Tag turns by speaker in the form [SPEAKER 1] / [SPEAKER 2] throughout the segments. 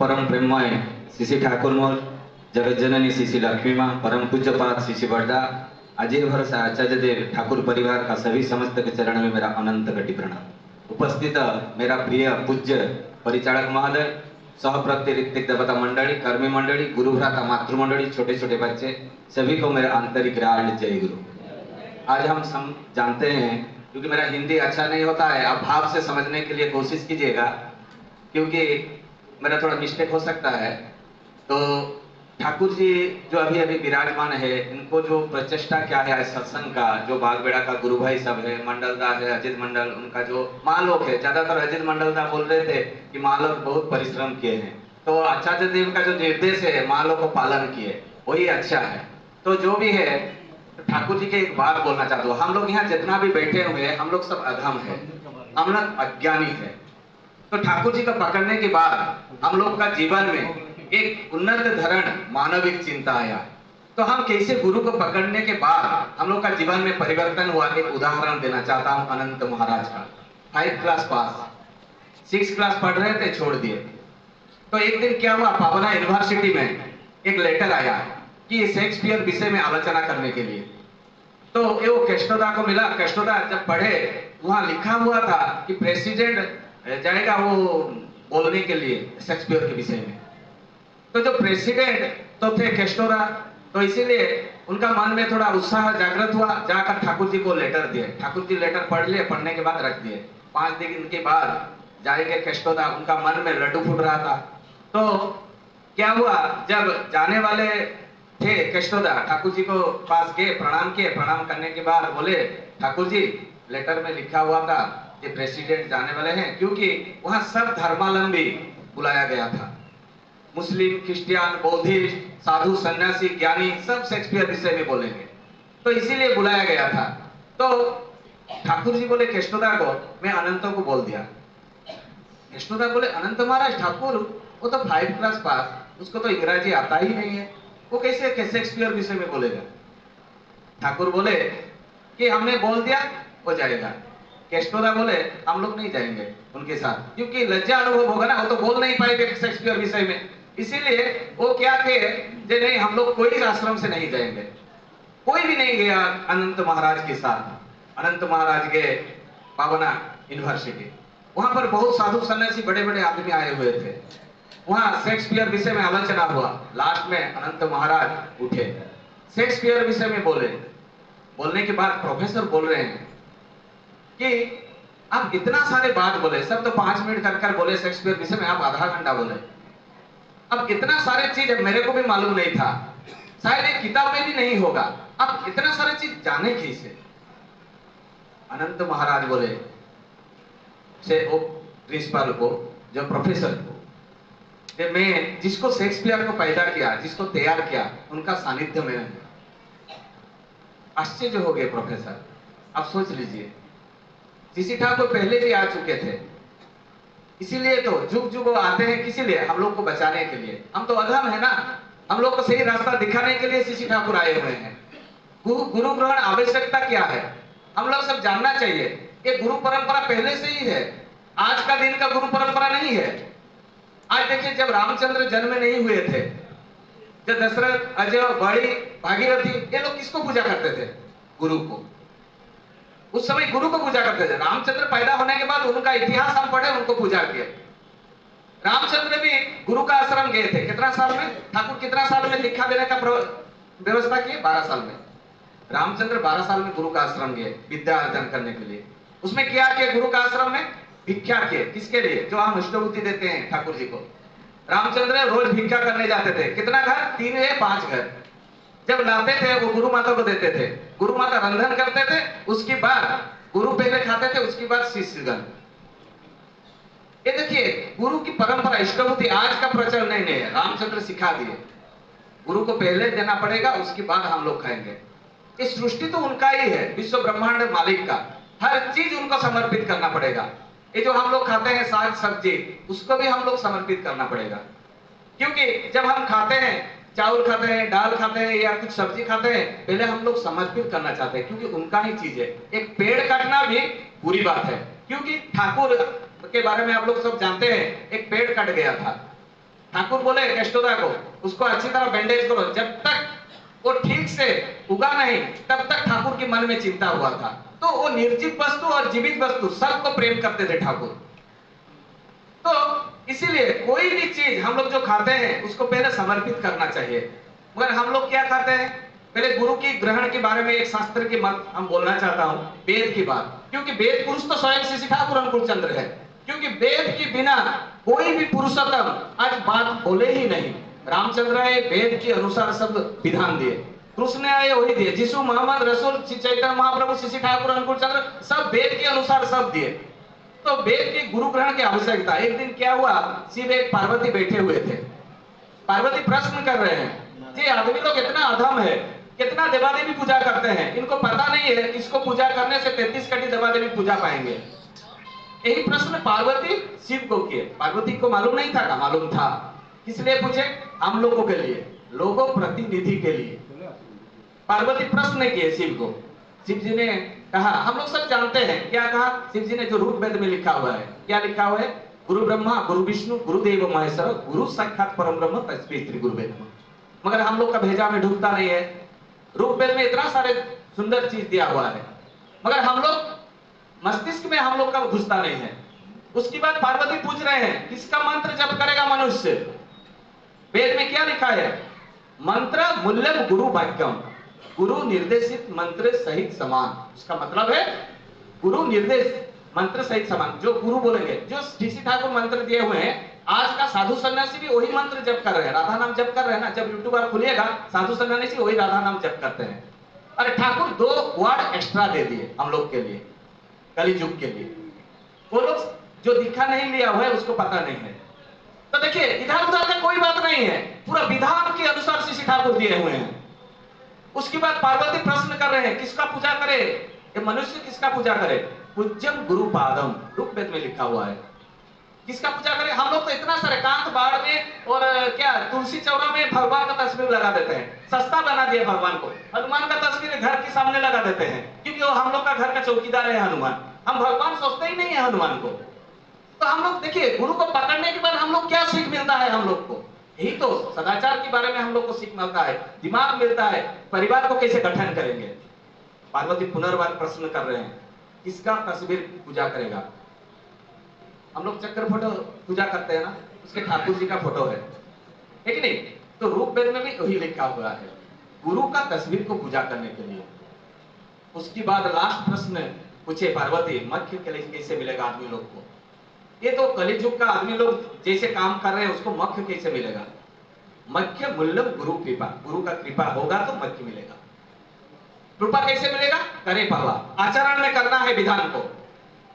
[SPEAKER 1] परम प्रेममय श्री ठाकुर मोर जगत जननी श्री लक्ष्मी माँ परम पूज्यपाद श्री बड़दा अजीर भरोसा आचार्य देव ठाकुर परिवार का सभी समस्त के चरण में मेरा अनंत कटी प्रणाम। उपस्थित मेरा प्रिय पूज्य परिचालक महोदय, सह प्रत्यय देवता मंडली, कर्मी मंडली, गुरु भ्राता मातृ मंडली, छोटे छोटे बच्चे, सभी को मेरा आंतरिक राज जय गुरु। आज हम जानते हैं, क्योंकि मेरा हिंदी अच्छा नहीं होता है, आप भाव से समझने के लिए कोशिश कीजिएगा, क्योंकि मेरा थोड़ा मिस्टेक हो सकता है। तो ठाकुर जी जो अभी अभी विराजमान है, इनको जो प्रचेष्टा क्या है सत्संग का, जो बागबेड़ा का गुरु भाई सब है, मंडलदा है, अजित मंडल, उनका जो माँ लोग है, ज्यादातर अजित मंडलदा बोल रहे थे कि माँ लोग बहुत परिश्रम किए हैं, तो आचार्य देव का जो निर्देश है माँ लोग को पालन किए, वही अच्छा है। तो जो भी है, ठाकुर जी के एक बात बोलना चाहता हूँ, हम लोग यहाँ जितना भी बैठे हुए हैं, हम लोग सब अधम है, हम लोग अज्ञानी है। तो ठाकुर जी को पकड़ने के बाद हम लोग का जीवन में एक उन्नत धरण मानविक चिंता आया। तो हम कैसे गुरु को पकड़ने के बाद हम लोग का जीवन में परिवर्तन हुआ, एक उदाहरण देना चाहता हूं अनंत महाराज का। 5 क्लास पास, 6 क्लास पढ़ रहे थे, छोड़ दिए। तो एक दिन क्या हुआ, पावना यूनिवर्सिटी में एक लेटर आया कि शेक्सपियर विषय में आलोचना करने के लिए। तो वो केस्टोदा को मिला। केस्टोदा जब पढ़े, वहां लिखा हुआ था कि प्रेसिडेंट जाएगा वो बोलने के लिए शेक्सपियर के विषय में। तो जो प्रेसिडेंट तो थे केस्टोदा, तो इसीलिए उनका मन में थोड़ा उत्साह जागृत हुआ, जाकर ठाकुर जी को लेटर दिए। ठाकुर जी लेटर पढ़ लिए, पढ़ने के बाद रख दिए। 5 दिन के बाद जाएंगे केस्टोदा, उनका मन में लड्डू फूट रहा था। तो क्या हुआ, जब जाने वाले थे केस्टोदा, ठाकुर जी को पास गए, प्रणाम किए। प्रणाम करने के बाद बोले, ठाकुर जी लेटर में लिखा हुआ था कि प्रेसिडेंट जाने वाले हैं, क्योंकि वहां सब धर्मावलंबी बुलाया गया था, मुस्लिम, क्रिश्चियन, बौद्धिस्ट, साधु, सन्यासी, ज्ञानी, सब शेक्सपियर विषय में बोलेंगे, तो इसीलिए बुलाया गया था। तो ठाकुर जी बोले केस्टोदा को, मैं अनंत को बोल दिया। केस्टोदा बोले, अनंत महाराज, ठाकुर वो तो 5 क्लास पास, उसको तो अंग्रेजी आता ही नहीं है, वो कैसे शेक्सपियर विषय में बोलेगा। ठाकुर बोले कि हमने बोल दिया, हो जाएगा। केस्टोदा बोले, हम लोग नहीं जाएंगे उनके साथ, क्योंकि लज्जा अनुभव होगा ना, वो तो बोल नहीं पाएंगे शेक्सपियर विषय में। इसीलिए वो क्या थे, जे नहीं, हम लोग कोई आश्रम से नहीं जाएंगे। कोई भी नहीं गया अनंत महाराज के साथ। अनंत महाराज गए पावना यूनिवर्सिटी, वहां पर बहुत साधु सन्यासी, बड़े बड़े आदमी आए हुए थे। वहां शेक्सपियर विषय में आलोचना हुआ। लास्ट में अनंत महाराज उठे, शेक्सपियर विषय में बोले। बोलने के बाद प्रोफेसर बोल रहे हैं कि आप इतना सारे बात बोले, सब तो 5 मिनट कर बोले शेक्सपियर विषय में, आप आधा घंटा बोले। अब इतना सारे चीज मेरे को भी मालूम नहीं था, शायद एक किताब में भी नहीं होगा, आप इतना सारे चीज जाने कैसे। अनंत महाराज बोले से वो प्रिंसिपल को, जो प्रोफेसर को, कि मैं जिसको शेक्सपियर को पैदा किया, जिसको तैयार किया, उनका सानिध्य में है। आश्चर्य हो गए प्रोफेसर। आप सोच लीजिए, श्री ठाकुर पहले भी आ चुके थे, इसीलिए तो जुग जुग वो आते हैं, किसी लिए, हम लोग को बचाने के लिए। हम तो अधम है ना, हम लोग को सही रास्ता दिखाने के लिए श्री ठाकुर आए हुए हैं। गुरु ग्रहण आवश्यकता क्या है, हम लोग सब जानना चाहिए। ये गुरु परंपरा पहले से ही है, आज का दिन का गुरु परंपरा नहीं है। आज देखिए, जब रामचंद्र जन्म नहीं हुए थे, जब दशरथ, अजय, बड़ी, भागीरथी, ये लोग किसको पूजा करते थे? गुरु को। उस समय गुरु को पूजा करते थे। रामचंद्र पैदा होने के बाद उनका इतिहास हम पढ़े, उनको पूजा किए। रामचंद्र भी गुरु का आश्रम गए थे। कितना साल में? ठाकुर कितना साल में दीक्षा देने का व्यवस्था किए? 12 साल में। रामचंद्र 12 साल में गुरु का आश्रम गए विद्या अर्जन करने के लिए। उसमें क्या किया गुरु का आश्रम में? भिक्षा किए। किसके लिए? जो हम अष्टभूति देते हैं ठाकुर जी को। रामचंद्र रोज भिक्षा करने जाते थे। कितना घर? 3 या 5 घर। जब लाते थे वो गुरु माता को देते थे। गुरु माता रंधन करते थे, उसके बाद गुरु पहले खाते थे, उसके बाद शिष्यगण। ये देखिए, गुरु की परंपरा, अष्टभूति आज का प्रचलन नहीं है, रामचंद्र सिखा दिए। गुरु को पहले देना पड़ेगा, उसके बाद हम लोग खाएंगे। इस सृष्टि तो उनका ही है, विश्व ब्रह्मांड मालिक का, हर चीज उनको समर्पित करना पड़ेगा। ये जो हम लोग खाते हैं साग सब्जी, उसको भी हम लोग समर्पित करना पड़ेगा। क्योंकि जब हम खाते हैं, चावल खाते हैं, दाल खाते हैं या कुछ सब्जी खाते हैं, पहले हम लोग समर्पित करना चाहते हैं, क्योंकि उनका ही चीज है। एक पेड़ काटना भी बुरी बात है, क्योंकि ठाकुर के बारे में आप लोग सब जानते हैं। एक पेड़ कट गया था,
[SPEAKER 2] ठाकुर बोले केष्टोदा को उसको अच्छी तरह बैंडेज करो, जब तक वो ठीक से उगा नहीं तब तक ठाकुर के मन में चिंता हुआ था। तो वो निर्जीव वस्तु और जीवित वस्तु सबको प्रेम करते थे ठाकुर। तो इसीलिए कोई भी चीज हम लोग जो खाते हैं उसको पहले समर्पित करना चाहिए। मगर हम लोग क्या खाते हैं, पहले गुरु की ग्रहण के बारे में एक शास्त्र की मत हम बोलना चाहता हूं, वेद की बात, क्योंकि वेद पुरुष तो स्वयं श्री ठाकुर अनुकूल चंद्र है, क्योंकि वेद के बिना कोई भी पुरुषोत्तम आज बात बोले ही नहीं। रामचंद्र आए, वेद के अनुसार सब विधान दिए, कृष्ण आए वही दिए, यीशु मोहम्मद रसूल चैतन्य महाप्रभु श्री ठाकुर अनुकूल चंद्र सब वेद के अनुसार सब दिए। तो वेद की गुरु ग्रहण की आवश्यकता। एक दिन क्या हुआ, शिव एक पार्वती बैठे हुए थे, पार्वती प्रश्न कर रहे हैं, ये आदमी लोग इतना अधम है, कितना देवादेवी पूजा करते हैं, इनको पता नहीं है इसको पूजा करने से 33 कटी देवादेवी पूजा पाएंगे। यही प्रश्न पार्वती शिव को किए। पार्वती को मालूम नहीं था, मालूम था, किसलिए पूछे, हम लोगों के लिए, लोगों प्रतिनिधि के लिए पार्वती प्रश्न किए शिव को। शिव जी ने कहा, हम लोग सब जानते हैं क्या कहा शिव जी ने, जो रूप वेद में लिखा हुआ है, क्या लिखा हुआ है, गुरु ब्रह्मा गुरु विष्णु गुरुदेव महेश्वर गुरु साक्षात परम ब्रह्म तस्मै श्री गुरुवे नमः। मगर हम लोग का भेजा में ढुकता नहीं है। रूप वेद में इतना सारे सुंदर चीज दिया हुआ है, मगर हम लोग मस्तिष्क में हम लोग का घुसता नहीं है। उसके बाद पार्वती पूछ रहे हैं, किसका मंत्र जप करेगा मनुष्य, वेद में क्या लिखा है, मंत्र मूल्यम गुरु वाक्यम, गुरु निर्देशित मंत्र सहित समान। उसका मतलब है गुरु निर्देश मंत्र सहित समान, जो गुरु बोलेंगे, जो श्री ठाकुर मंत्र दिए हुए हैं, आज का साधु सन्यासी भी वही मंत्र जप कर रहे हैं, राधा नाम जप कर रहे हैं ना। जब यूट्यूब आप खुलिएगा साधु सन्यासी वही राधा नाम जप करते हैं। अरे ठाकुर 2 वर्ड एक्स्ट्रा दे दिए हम लोग के लिए, कली युग के लिए। वो लोग जो दीक्षा नहीं लिया हुआ है उसको पता नहीं है। तो देखिए इधर उधर का कोई बात नहीं है, पूरा विधान के अनुसार श्री ठाकुर दिए हुए हैं। उसके बाद पार्वती प्रश्न कर रहे हैं, किसका पूजा करे, ये मनुष्य किसका पूजा करे, पूज्यम गुरु पादम, रूप वेद में लिखा हुआ है, किसका पूजा करे। हम लोग तो इतना सारे कांत बाड़ में और क्या तुलसी चौरा में भगवान का तस्वीर लगा देते हैं, सस्ता बना दिया भगवान को। हनुमान का तस्वीर घर के सामने लगा देते हैं, क्योंकि वो हम लोग का घर का चौकीदार है हनुमान, हम भगवान सोचते ही नहीं है हनुमान को। तो हम लोग देखिए गुरु को पकड़ने के बाद हम लोग क्या सीख मिलता है, हम लोग को यही तो सदाचार के बारे में हम लोग को सीख मिलता है, दिमाग मिलता है, परिवार को कैसे गठन करेंगे। पार्वती पुनर्वार प्रश्न कर रहे हैं, किसका तस्वीर पूजा करेगा। हम लोग चक्र फोटो पूजा करते हैं ना, उसके ठाकुर जी का फोटो है कि नहीं। तो रूप वेद में भी वही लिखा हुआ है, गुरु का तस्वीर को पूजा करने के लिए। उसके बाद लास्ट प्रश्न पूछे पार्वती, मख्य कैसे मिलेगा आदमी लोग को। ये तो कलिजुग का आदमी लोग जैसे काम कर रहे हैं उसको मख्य कैसे मिलेगा, मख्य मूल्यम गुरु कृपा, गुरु का कृपा होगा तो मख्य मिलेगा। कृपा कैसे मिलेगा, करे पावा, आचरण में करना है विधान को।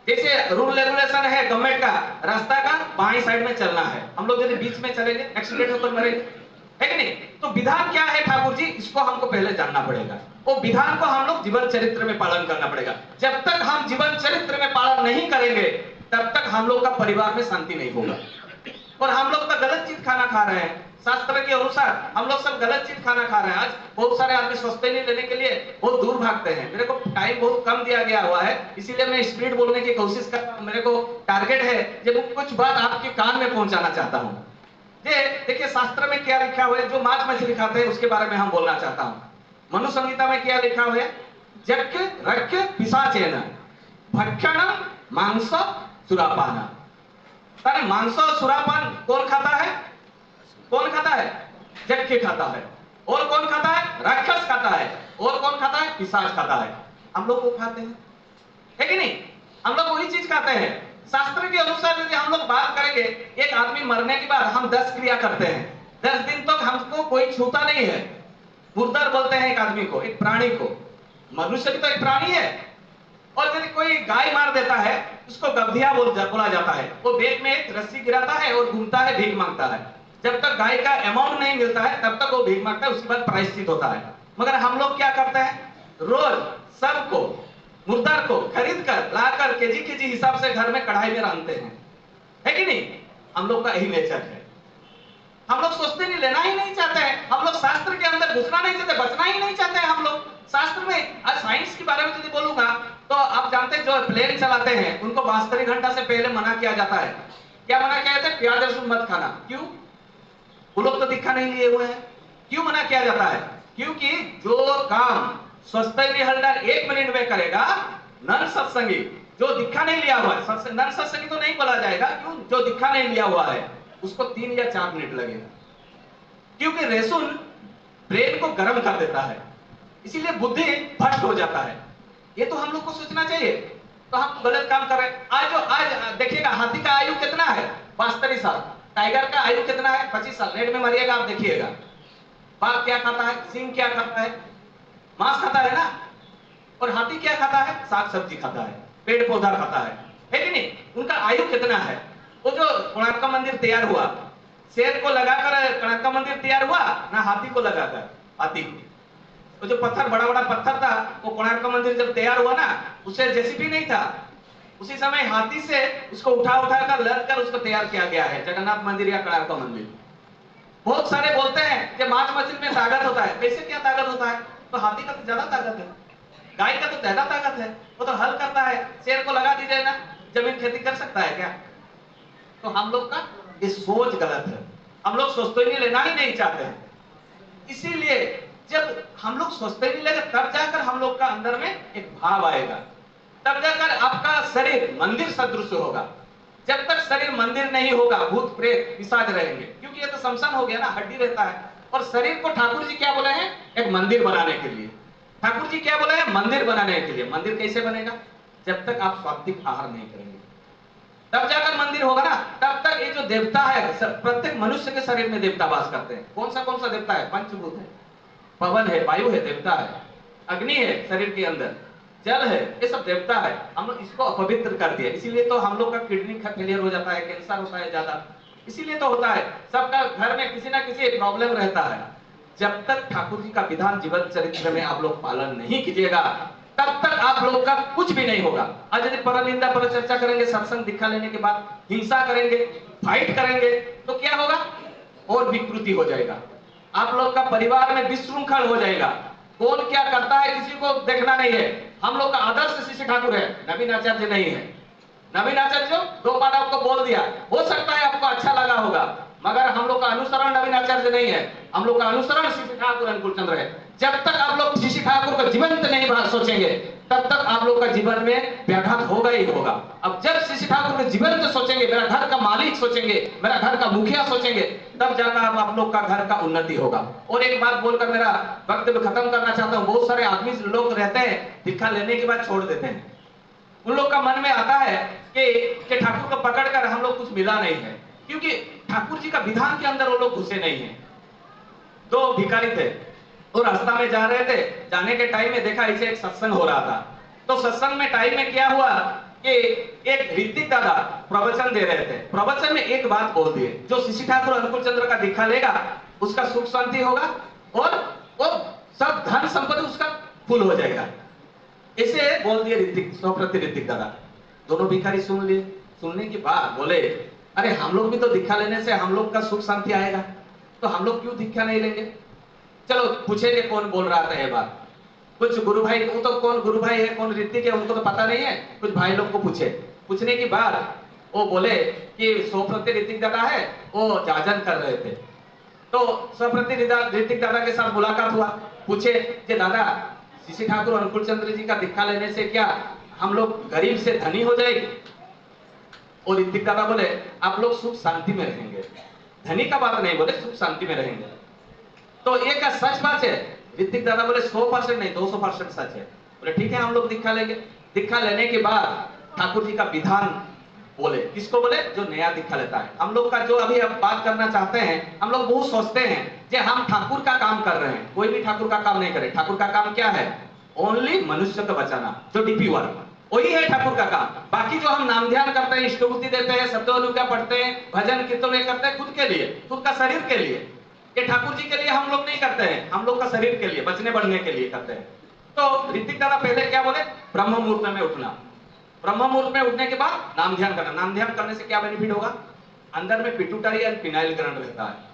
[SPEAKER 2] जैसे रूल रेगुलेशन है गवर्नमेंट का, रास्ता का बाईं साइड में चलना है, हम लोग यदि बीच में चलेंगे एक्सीडेंट होकर मरेंगे, है कि नहीं। तो विधान क्या है ठाकुर जी, इसको हमको पहले जानना पड़ेगा। वो विधान को हम लोग जीवन चरित्र में पालन करना पड़ेगा। जब तक हम जीवन चरित्र में पालन नहीं करेंगे तब तक हम लोग का परिवार में शांति नहीं होगा। और हम लोग तो गलत चीज खाना खा रहे हैं, शास्त्र के अनुसार हम लोग सब गलत चीज खाना खा रहे हैं। आज बहुत सारे आदमी स्वस्थ नहीं लेने के लिए बहुत दूर भागते हैं। मेरे को टाइम बहुत कम दिया गया हुआ है, इसीलिए मैं स्पीड बोलने की कोशिश कर रहा हूं। मेरे को टारगेट है जब कुछ बात आपके कान में पहुंचाना चाहता हूं। ये देखिए शास्त्र में क्या लिखा हुआ है, जो मांस मछली खाते हैं उसके बारे में हम बोलना चाहता हूं। मनु संहिता में क्या लिखा हुआ है, जक्य रक्य पिशाचेन भक्षणम मांस सुरापान। मांस और सुरापान कौन खाता है, कौन खाता है, जक्य खाता है। और कौन खाता है, राक्षस खाता है। और कौन खाता है, पिशाच खाता है। हम लोग वो खाते हैं, है कि नहीं। हम लोग वही चीज खाते हैं। शास्त्र के अनुसार यदि हम लोग बात करेंगे, एक आदमी मरने के बाद हम 10 क्रिया करते हैं, 10 दिन तक हमको कोई छूता नहीं है। मुर्दर बोलते हैं एक आदमी को, एक प्राणी को। मनुष्य भी तो एक प्राणी है। और यदि कोई गाय मार देता है उसको गब्धिया बोला जाता है। वो बेग में एक रस्सी गिराता है और घूमता है, भीख मांगता है। जब तक गाय का अमाउंट नहीं मिलता है तब तक वो भीख मांगता है, उसके बाद प्रायश्चित होता है। मगर हम लोग क्या करते हैं, रोज सबको मुर्दार को खरीद कर लाकर केजी हिसाब से घर में कढ़ाई में रखते हैं, है कि नहीं। हम लोग का यही नेचर है। हम लोग सोचते नहीं, लेना ही नहीं चाहते हैं। हम लोग शास्त्र के अंदर घुसना नहीं चाहते, बचना ही नहीं चाहते हैं हम लोग शास्त्र में। आज साइंस के बारे में यदि बोलूंगा तो आप जानते हैं जो प्लेन चलाते हैं उनको 72 घंटा से पहले मना किया जाता है। क्या मना किया जाता है, प्याज लहसुन मत खाना। क्यों, वो लोग तो दीक्षा नहीं लिए हुए हैं। क्यों मना किया जाता है? क्योंकि जो काम स्वस्तिक हलदार 1 मिनट में करेगा, नन सत्संगी जो दीक्षा नहीं लिया हुआ है, नन सत्संगी तो नहीं बोला जाएगा, क्यों? जो दीक्षा नहीं लिया हुआ है उसको 3 या 4 मिनट लगेगा, क्योंकि रेसुन ब्रेन को गर्म कर देता है, इसीलिए बुद्धि भ्रष्ट हो जाता है। ये तो हम लोग को सोचना चाहिए। तो हम गलत काम कर रहे हैं। आज देखिएगा, हाथी का आयु कितना है? 72 साल। टाइगर का आयु कितना है? 25 साल। नेट में मारिएगा, आप देखिएगा। बाघ क्या खाता है? सिंह क्या खाता है? मांस खाता है ना। और हाथी क्या खाता है? साग सब्जी खाता है, पेड़ पौधा खाता है कि नहीं? उनका आयु कितना है? वो जो कोणार्क का मंदिर तैयार हुआ, शेर को लगाकर कोणार्क का मंदिर तैयार हुआ ना, हाथी को लगाकर? हाथी को। तो जो पत्थर, बड़ा बड़ा पत्थर था, वो कोणार्क का मंदिर जब तैयार हुआ ना, उसे जेसीबी नहीं था, उसी समय हाथी से उसको उठा कर लद कर उसको तैयार किया गया है, जगन्नाथ मंदिर या कोणार्क का मंदिर। बहुत सारे बोलते हैं कि मांस मछली में ताकत होता है। कैसे क्या ताकत होता है? तो हाथी का तो ज्यादा ताकत है, गाय का तो ज्यादा ताकत है, वो तो हल करता है। शेर को लगा दीजिए ना, जमीन खेती कर सकता है क्या? तो हम लोग का ये सोच गलत है। हम लोग स्वस्तिक लेना ही नहीं चाहते हैं। इसीलिए जब हम लोग स्वस्तिक लेंगे, तब जाकर हम लोग का अंदर में एक भाव आएगा, तब जाकर आपका शरीर मंदिर सदृश होगा। जब तक शरीर मंदिर नहीं होगा, भूत प्रेत पिशाच रहेंगे, क्योंकि ये तो शमशान हो गया ना, हड्डी रहता है। और शरीर को ठाकुर जी क्या बोले हैं? एक मंदिर बनाने के लिए। ठाकुर जी क्या बोले हैं? मंदिर बनाने के लिए। मंदिर कैसे बनेगा? जब तक आप सात्विक आहार नहीं करेंगे, तब जाकर मंदिर होगा ना। तब तक ये जो देवता है, प्रत्येक मनुष्य के शरीर में देवता वास करते हैं। कौन सा देवता है? पंचभूत है, पवन है, वायु है, देवता है, अग्नि है शरीर के अंदर, जल है, ये सब देवता है। हम लोग इसको अपवित्र कर दिया, इसीलिए तो हम लोग का किडनी का फेलियर हो जाता है, कैंसर होता है ज्यादा, इसीलिए तो होता है। सबका घर में किसी ना किसी प्रॉब्लम रहता है। जब तक ठाकुर जी का विधान जीवन चरित्र में आप लोग पालन नहीं कीजिएगा, तब तक आप लोग का कुछ भी नहीं होगा। आज यदि परनिंदा पर चर्चा करेंगे, सत्संग दीक्षा लेने के बाद हिंसा करेंगे, फाइट करेंगे, तो क्या होगा? और विकृति हो जाएगा। आप लोग का परिवार में विशृंखल हो जाएगा। कौन क्या करता है किसी को देखना नहीं है। हम लोग का आदर्श शिष्य ठाकुर है, नवीन आचार्य नहीं है। नवीन आचार्य 2 बार आपको बोल दिया, हो सकता है आपको अच्छा लगा होगा, मगर हम लोग का अनुसरण नवीन आचार्य नहीं है। हम लोग का अनुसरण शिष्य ठाकुर अनुकूल चंद्र है। जब तक आप लोग शिष्य ठाकुर को जीवंत नहीं सोचेंगे, तब तक आप लोग का जीवन में व्याघात होगा ही होगा। अब जब शिष्य ठाकुर को जीवंत सोचेंगे, मेरा घर का मालिक सोचेंगे, मेरा घर का मुखिया सोचेंगे, तब जाकर आप लोग का घर का उन्नति होगा। और एक बात बोलकर मेरा वक्तव्य खत्म करना चाहता हूँ। बहुत सारे आदमी लोग रहते हैं, दीक्षा लेने के बाद छोड़ देते हैं। उन लोग का मन में आता है कि ठाकुर को पकड़कर हम लोग कुछ मिला नहीं है, क्योंकि ठाकुर जी का विधान के अंदर वो लोग घुसे नहीं है। 2 भिखारी थे, वो रास्ता में जा रहे थे, जाने के टाइम में देखा इसे एक सत्संग हो रहा था। तो सत्संग में टाइम में क्या हुआ कि एक ऋतिक दादा प्रवचन दे रहे थे। प्रवचन में एक बात बोल दिए, जो शिष्य ठाकुर अनुकूल चंद्र का दीक्षा लेगा उसका सुख शांति होगा और सब धन संपत्ति उसका फुल हो जाएगा, इसे बोल दिए ऋतिक, 100% ऋतिक दादा। दोनों भिखारी सुन लिए। सुनने के बाद बोले, अरे हम लोग भी तो दीक्षा लेने से हम लोग का सुख शांति आएगा, तो हम लोग क्यों दीक्षा नहीं लेंगे? चलो पूछेंगे कौन बोल रहा था ये बात। कुछ गुरु भाई, वो तो कौन गुरु भाई है कौन ऋतिक है उनको तो पता नहीं है, कुछ भाई लोग को पूछे। पूछने के बाद वो बोले कि 100% ऋतिक दादा है, वो जाजन कर रहे थे। तो 100% ऋतिक दादा के साथ मुलाकात हुआ। पूछे कि दादा, शिष्य ठाकुर अनुकूल चंद्र जी का दीक्षा लेने से क्या हम लोग गरीब से धनी हो जाएंगे? और ऋतिक दादा बोले, आप लोग सुख शांति में रहेंगे, धनी का बात नहीं बोले, सुख शांति में रहेंगे। तो ये क्या सच बात है? ऋतिक दादा बोले 100% नहीं, 200% सच है। बोले ठीक है, हम लोग दीक्षा लेंगे। दीक्षा लेने के बाद ठाकुर जी का विधान बोले। किसको बोले? जो नया दीक्षा लेता है। हम लोग का जो अभी अब बात करना चाहते हैं, हम लोग बहुत सोचते हैं कि हम ठाकुर का काम कर रहे हैं। कोई भी ठाकुर का काम नहीं करे। ठाकुर का काम क्या है? ओनली मनुष्य को बचाना, जो डीपी वर्क, वही है ठाकुर का काम। बाकी जो हम नाम ध्यान करते हैं, इष्टभूति देते हैं, शब्दोनुज्ञा पढ़ते हैं, भजन कीर्तन करते हैं, खुद के लिए, खुद का शरीर के लिए। ये ठाकुर जी के लिए हम लोग नहीं करते हैं, हम लोग का शरीर के लिए, बचने बढ़ने के लिए करते हैं। तो ऋतिक दादा पहले क्या बोले? ब्रह्म मुहूर्त में उठना। ब्रह्म मुहूर्त में उठने के बाद नाम ध्यान करना। नाम ध्यान करने से क्या बेनिफिट होगा? अंदर में पिट्यूटरी और पिनाइल ग्लैंड रहता है।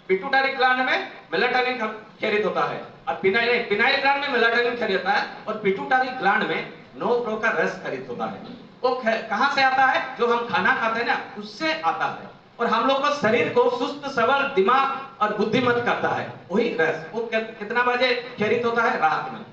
[SPEAKER 2] पिट्यूटरी ग्लैंड में मेलाटोनिन खेरित होता है, और पिनाइल ग्लैंड में मेलाटोनिन खेरित होता है, और पिट्यूटरी ग्लैंड में 9 प्रकार का रस खरीद होता है। वो कहां से आता है? जो हम खाना खाते हैं ना, उससे आता है। और हम लोग को शरीर को सुस्त सबल दिमाग और बुद्धिमत करता है वही रस। वो कितना बजे खेरित होता है? रात में।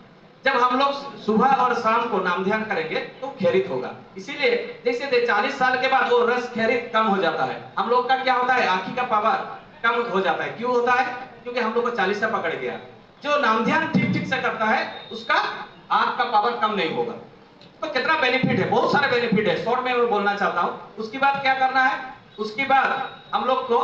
[SPEAKER 2] जब हम लोग सुबह और शाम को नाम ध्यान करेंगे तो खेरित होगा। इसीलिए जैसे 40 साल के बाद वो रस खेरित कम हो जाता है। हम लोग का क्या होता है? आंखी का पावर कम हो जाता है। क्यों होता है? क्योंकि हम लोग को 40 से पकड़ गया। जो नाम ध्यान ठीक ठीक से करता है उसका आंख का पावर कम नहीं होगा। तो कितना बेनिफिट है, बहुत सारे बेनिफिट है, शॉर्ट में मैं बोलना चाहता हूं। उसके बाद क्या करना है? उसके बाद हम लोग को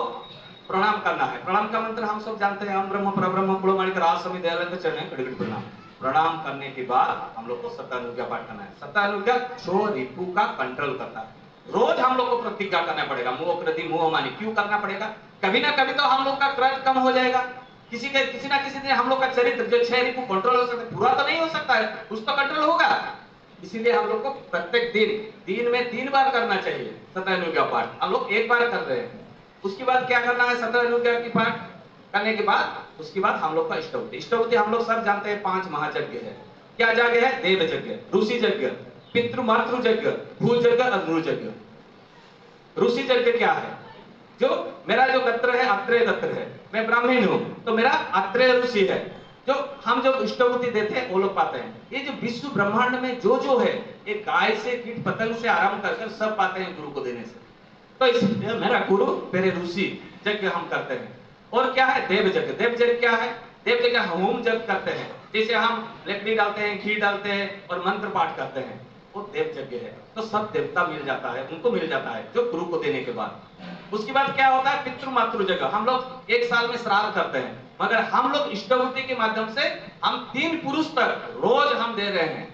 [SPEAKER 2] प्रणाम करना है। प्रणाम का मंत्र हम सब जानते हैं, हम ब्रह्म परब्रह्म पुरोमाणिक राज समित दयानंद चरण कड़कड़ प्रणाम। प्रणाम करने के बाद हम लोग को सत्यानुज्ञा पाठ करना है। सत्यानुज्ञा जो रिपु का कंट्रोल करता है। रोज हम लोग को प्रतिज्ञा करना पड़ेगा, मुंह कृति मुंह मानी। क्यों करना पड़ेगा? कभी ना कभी तो हम लोग का क्रोध कम हो जाएगा। किसी ना किसी दिन हम लोग का चरित्र जो 6 रिपु कंट्रोल हो सकता है, पूरा तो नहीं हो सकता है, कुछ तो कंट्रोल होगा। इसीलिए हम लोग को प्रत्येक दिन में 3 बार करना चाहिए सत्यानुज्ञा पाठ। हम लोग 1 बार कर रहे हैं। उसके बाद क्या करना है? सत्यानुज्ञा की पाठ करने के बाद उसके बाद हम लोग का इष्टवृत्ति। इष्टवृत्ति हम लोग सब जानते हैं 5 महायज्ञ है। क्या यज्ञ है? देव यज्ञ, ऋषि यज्ञ, पितृ मातृ यज्ञ, भू यज्ञ और नृ यज्ञ। ऋषि यज्ञ क्या है? जो मेरा जो गोत्र है अत्रेय गोत्र है, मैं ब्राह्मण हूं तो मेरा अत्रेय ऋषि है। जो हम जो इष्टवृत्ति देते हैं वो लोग पाते हैं। ये जो विश्व ब्रह्मांड में जो है ये गाय से कीट पतंग से आराम कर सब पाते हैं गुरु को देने से। तो इसलिए मेरा गुरु मेरे ऋषि यज्ञ हम करते हैं। और क्या है? देव यज्ञ। देव यज्ञ क्या है? देव यज्ञ होम यज्ञ करते हैं। जैसे हम लकड़ी डालते हैं, घी डालते हैं और मंत्र पाठ करते हैं, वो देव यज्ञ है। तो सब देवता मिल जाता है, उनको मिल जाता है जो गुरु को देने के बाद। उसके बाद क्या होता है? पितृ मातृ यज्ञ। हम लोग 1 साल में श्राद्ध करते हैं, मगर हम लोग इष्टवृत्ति के माध्यम से हम 3 पुरुष तक रोज हम दे रहे हैं,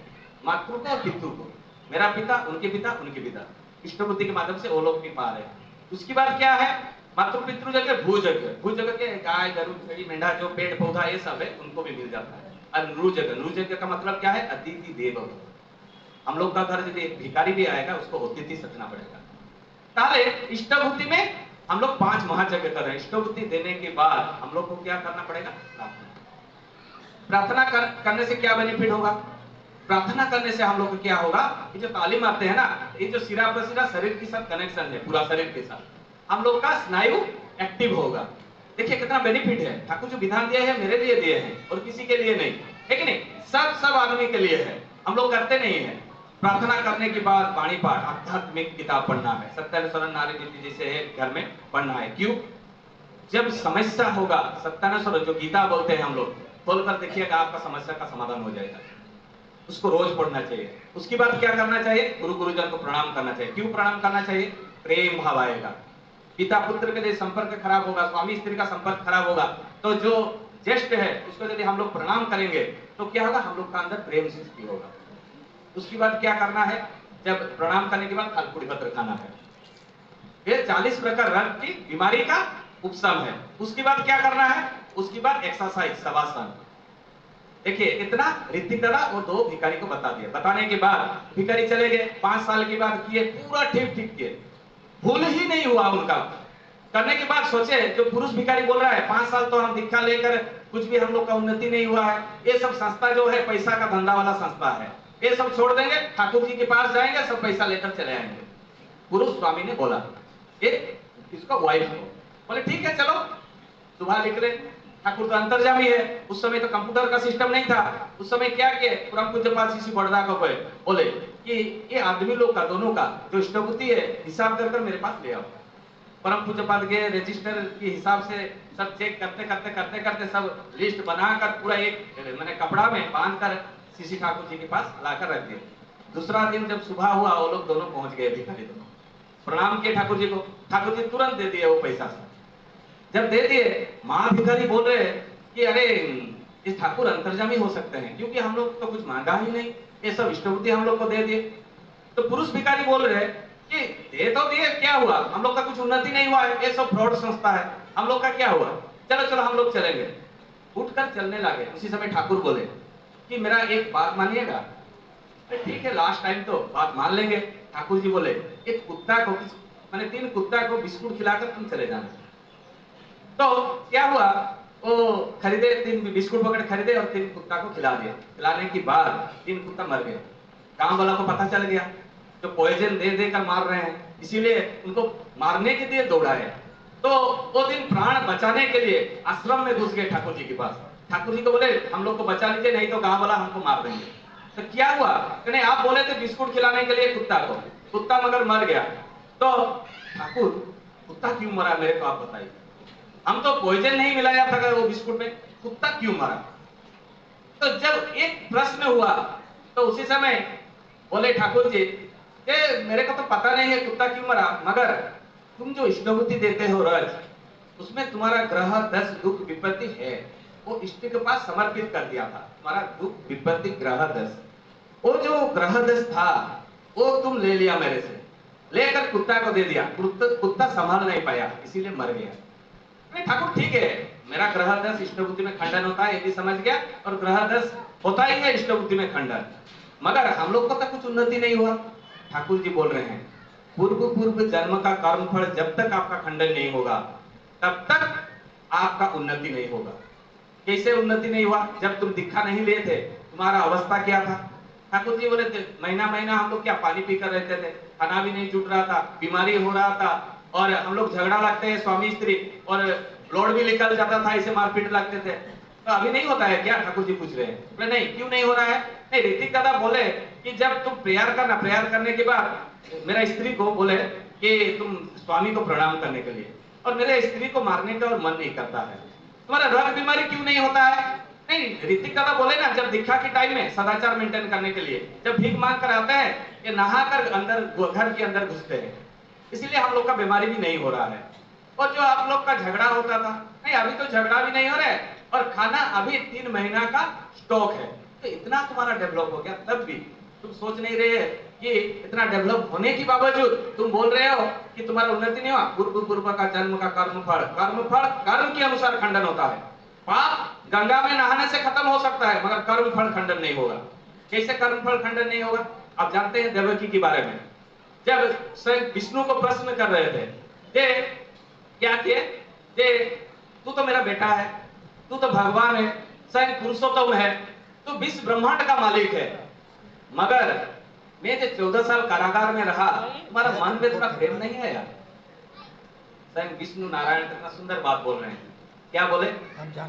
[SPEAKER 2] मातृ को और पितृ को। मेरा पिता, उनके पिता, उनके पिता, इष्टवृत्ति के माध्यम से वो लोग भी पा रहे हैं। उसके बाद क्या है? मातृ पितृ यज्ञ, भू यज्ञ। भू यज्ञ के गाय गरु छेड़ी मेंढा जो पेड़ पौधा ये सब है उनको भी मिल जाता है। और नृ यज्ञ, नृ यज्ञ का मतलब क्या है? अतिथि देव भव। हम लोग का घर यदि एक भिखारी भी आएगा उसको अतिथि सजना पड़ेगा। ताले इष्टवृत्ति में हम लोग 5 महायज्ञ कर रहे हैं। इष्टवृत्ति देने के बाद हम लोग को क्या करना पड़ेगा? प्रार्थना करने से क्या बेनिफिट होगा? प्रार्थना करने से हम लोग को क्या होगा? ये जो ताली मारते हैं ना, ये जो सिरा प्रसिरा शरीर के साथ कनेक्शन है, पूरा शरीर के साथ, हम लोग का स्नायु एक्टिव होगा। देखिए कितना बेनिफिट है। ठाकुर जो विधान दिए हैं मेरे लिए दिए हैं और किसी के लिए नहीं है कि नहीं? सब आदमी के लिए है। हम लोग करते नहीं है। प्रार्थना करने के बाद वाणी पाठ, आध्यात्मिक किताब पढ़ना है। सत्यानुसरण नारी नीति जैसे है घर में पढ़ना है। क्यों? जब समस्या होगा, सत्यानुसरण जो गीता बोलते हैं हम लोग, खोलकर देखिएगा आपका समस्या का समाधान हो जाएगा। उसको रोज पढ़ना चाहिए। उसके बाद क्या करना चाहिए? गुरुजन को प्रणाम करना चाहिए। क्यों प्रणाम करना चाहिए? प्रेम भाव आएगा। पिता पुत्र के लिए संपर्क खराब होगा, स्वामी स्त्री का संपर्क खराब होगा, तो जो ज्येष्ठ है उसको यदि हम लोग प्रणाम करेंगे तो क्या होगा? हम लोग का अंदर प्रेम सृष्टि होगा। उसके बाद क्या करना है? जब प्रणाम करने के बाद फलपूरी पत्र खाना है। ये 40 प्रकार रक्त की बीमारी का उपशम है। उसके बाद क्या करना है? उसके बाद एक्सरसाइज, शवासन। देखिए इतना ऋतिक दादा वो 2 भिखारी को बता दिया। बताने के बाद भिखारी चले गए। 5 साल के बाद किए, पूरा ठीक किए, भूल ही नहीं हुआ उनका। करने के बाद सोचे जो पुरुष भिखारी बोल रहा है 5 साल तो हम दीक्षा लेकर कुछ भी हम लोग का उन्नति नहीं हुआ है, ये सब संस्था जो है पैसा का धंधा वाला संस्था है, ये सब छोड़ देंगे, ठाकुर जी के पास जाएंगे, सब पैसा लेकर चले आएंगे। पुरुष स्वामी ने बोला, ये इसका वाइफ को बोले ठीक है चलो सुबह लिख रहे। ठाकुर तो अंतर्जामी है, उस समय तो कंप्यूटर का सिस्टम नहीं था। उस समय क्या किए? परम पूज्य पाद श्री बड़दा को बोले कि ये आदमी लोग का दोनों का जो इष्टवृत्ति है हिसाब कर मेरे पास ले आओ। परम पूज्य पाद के रजिस्टर के हिसाब से सब चेक करते सब लिस्ट बनाकर पूरा एक मैंने कपड़ा में बांध कर श्री ठाकुर जी के पास लाकर रख दिया। दूसरा दिन जब सुबह हुआ वो लोग दोनों पहुंच गए, भिखारी दोनों प्रणाम किए ठाकुर जी को। ठाकुर जी तुरंत दे दिए वो पैसा से। जब दे दिए, मां भिखारी बोल रहे कि अरे इस ठाकुर अंतर्जामी हो सकते हैं क्योंकि हम लोग तो कुछ मांगा ही नहीं, ये सब इष्टवृत्ति हम लोग को दे दिए। तो पुरुष भिखारी बोल रहे कि दे तो दिए, क्या हुआ? हम लोग का कुछ उन्नति नहीं हुआ है, ये सब फ्रॉड संस्था है, हम लोग का क्या हुआ? चलो हम लोग चलेंगे। उठकर चलने लगे। उसी समय ठाकुर बोले कि मेरा एक बात मानिएगा। ठीक है लास्ट टाइम तो बात मान लेंगे। ठाकुर जी बोले एक कुत्ता को मैंने 3 कुत्ता को बिस्कुट खिलाकर तुम चले जाना। तो क्या हुआ? वो खरीदे, 3 बिस्कुट पकड़ खरीदे और 3 कुत्ता को खिला दिया। खिलाने के बाद 3 कुत्ता मर गए। गांव वाला को पता चल गया, जो पॉइजन दे देकर मार रहे हैं इसीलिए उनको मारने के लिए दौड़ा है। तो वो दिन प्राण बचाने के लिए आश्रम में घुस गए ठाकुर जी के पास। ठाकुर जी को बोले हम लोग को बचा लीजिए, नहीं तो गांव वाला हमको मार देंगे। तो क्या हुआ, नहीं आप बोले थे बिस्कुट खिलाने के लिए कुत्ता को, कुत्ता मगर मर गया। तो ठाकुर कुत्ता क्यों मरा मेरे को आप बताइए, हम तो पॉइजन नहीं मिलाया था वो बिस्कुट में, कुत्ता क्यों मरा। तो जब एक प्रश्न हुआ तो उसी समय बोले ठाकुर जी कि मेरे को तो पता नहीं है कुत्ता क्यों मरा, मगर तुम जो इष्टभूति देते हो रोज, उसमें तुम्हारा ग्रह दस दुख विपत्ति है, वो इष्ट के पास समर्पित कर दिया था। तुम्हारा दुख विपत्ति ग्रह दस, वो जो ग्रह दस था वो तुम ले लिया मेरे से, लेकर कुत्ता को दे दिया। कुत्ता संभाल नहीं पाया इसीलिए मर गया। नहीं ठाकुर ठीक है, मेरा ग्रह दस इष्टबुद्धि में खंडन होता है ये भी समझ गया, और ग्रह दस होता ही है इष्टबुद्धि में खंडन, मगर हम लोग को तो कुछ उन्नति नहीं हुआ। ठाकुर जी बोल रहे हैं पूर्व जन्म का कर्म फल जब तक आपका खंडन नहीं होगा तब तक आपका उन्नति नहीं होगा। कैसे उन्नति नहीं हुआ, जब तुम दीक्षा नहीं लिए थे तुम्हारा अवस्था क्या था। ठाकुर जी बोले थे महीना महीना हम लोग क्या पानी पीकर रहते थे, खाना भी नहीं जुट रहा था, बीमारी हो रहा था, और हम लोग झगड़ा लगते हैं स्वामी स्त्री, और लोड भी निकल जाता था, इसे मारपीट लगते थे। तो अभी नहीं होता है क्या, ठाकुर जी पूछ रहे हैं। बोले नहीं, क्यों नहीं हो रहा है। नहीं, ऋतिक दादा बोले कि जब तुम प्रेयर करना, प्रेयर करने के बाद मेरा स्त्री को बोले कि तुम स्वामी को प्रणाम करने के लिए, और मेरे स्त्री को मारने का और मन नहीं करता है, तुम्हारा रोग बीमारी क्यों नहीं होता है। नहीं, ऋतिक दादा बोले ना जब दीक्षा के टाइम में सदाचार मेंटेन करने के लिए जब भीख मांग कर आते हैं कि नहाकर अंदर घर के अंदर घुसते हैं, इसीलिए हम लोग का बीमारी भी नहीं हो रहा है। और जो आप लोग का झगड़ा होता था, नहीं अभी तो झगड़ा भी नहीं हो रहा है, और खाना अभी 3 महीना का स्टॉक है। तो इतना तुम्हारा डेवलप हो गया, तब भी तुम सोच नहीं रहे कि इतना डेवलप होने के बावजूद तुम बोल रहे हो कि तुम्हारा उन्नति नहीं हुआ। पूर्व का जन्म का कर्मफल कर्म के अनुसार खंडन होता है। पाप गंगा में नहाने से खत्म हो सकता है, मगर कर्मफल खंडन नहीं होगा। कैसे कर्मफल खंडन नहीं होगा, आप जानते हैं देवकी के बारे में, जब स्वयं विष्णु को प्रश्न कर रहे थे जे क्या किए, जे तू तो मेरा बेटा है, तू तो भगवान है, स्वयं पुरुषोत्तम है, तू विश्व ब्रह्मांड का मालिक है, मगर मैं जो 14 साल कारागार में रहा, तुम्हारा मन में थोड़ा प्रेम नहीं आया। स्वयं विष्णु नारायण कितना सुंदर बात बोल रहे हैं। क्या बोले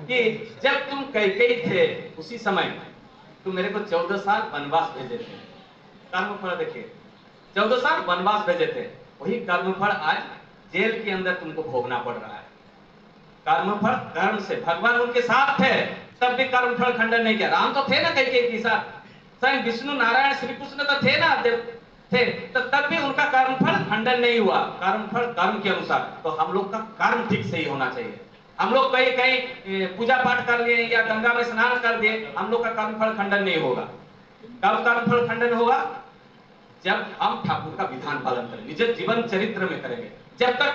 [SPEAKER 2] कि जब तुम कैकेयी थे उसी समय तुम मेरे को 14 साल वनवास भेजे थे। कर्मफल देखिए, 14 साल वनवास भेजे थे, वही कर्मफल आज जेल के अंदर तुमको भोगना पड़ रहा है। कर्मफल कर्म से, भगवान उनके साथ थे तब भी कर्मफल खंडन नहीं किया। राम तो थे ना कैकेयी के साथ, स्वयं विष्णु नारायण श्री कृष्ण तो थे ना, थे तो तब भी उनका कर्मफल खंडन नहीं हुआ। कर्मफल कर्म के अनुसार, तो हम लोग का कर्म ठीक से ही होना चाहिए। हम लोग कहीं कहीं पूजा पाठ कर लिए या गंगा में स्नान कर दिए, हम लोग का कर्मफल खंडन नहीं होगा। कब कर्मफल खंडन होगा, जब हम ठाकुर का विधान पालन करें, निज जीवन चरित्र में करेंगे। जब तक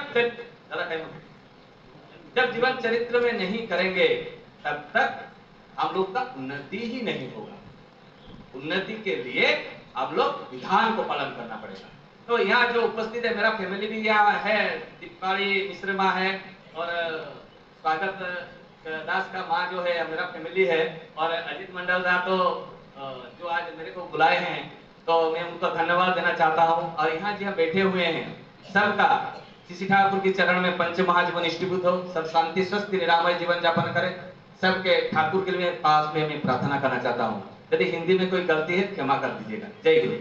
[SPEAKER 2] जब जीवन चरित्र में नहीं करेंगे तब तक हम लोग का उन्नति ही नहीं होगा। उन्नति के लिए हम लोग विधान को पालन करना पड़ेगा। तो यहाँ जो उपस्थित है, मेरा फैमिली भी यहाँ है, दीपाली मिश्र माँ है, और स्वागत दास का माँ जो है मेरा फैमिली है, और अजीत मंडल दा तो जो आज मेरे को बुलाए हैं, तो मैं उनको धन्यवाद देना चाहता हूँ। और यहाँ जो बैठे हुए हैं सबका श्री ठाकुर के चरण में पंच महाजीवन इष्टीभूत हो, सब शांति स्वस्थ निरामय जीवन यापन करें। सबके ठाकुर के लिए पास में मैं प्रार्थना करना चाहता हूँ। यदि हिंदी में कोई गलती है क्षमा कर दीजिएगा। जय गुरु।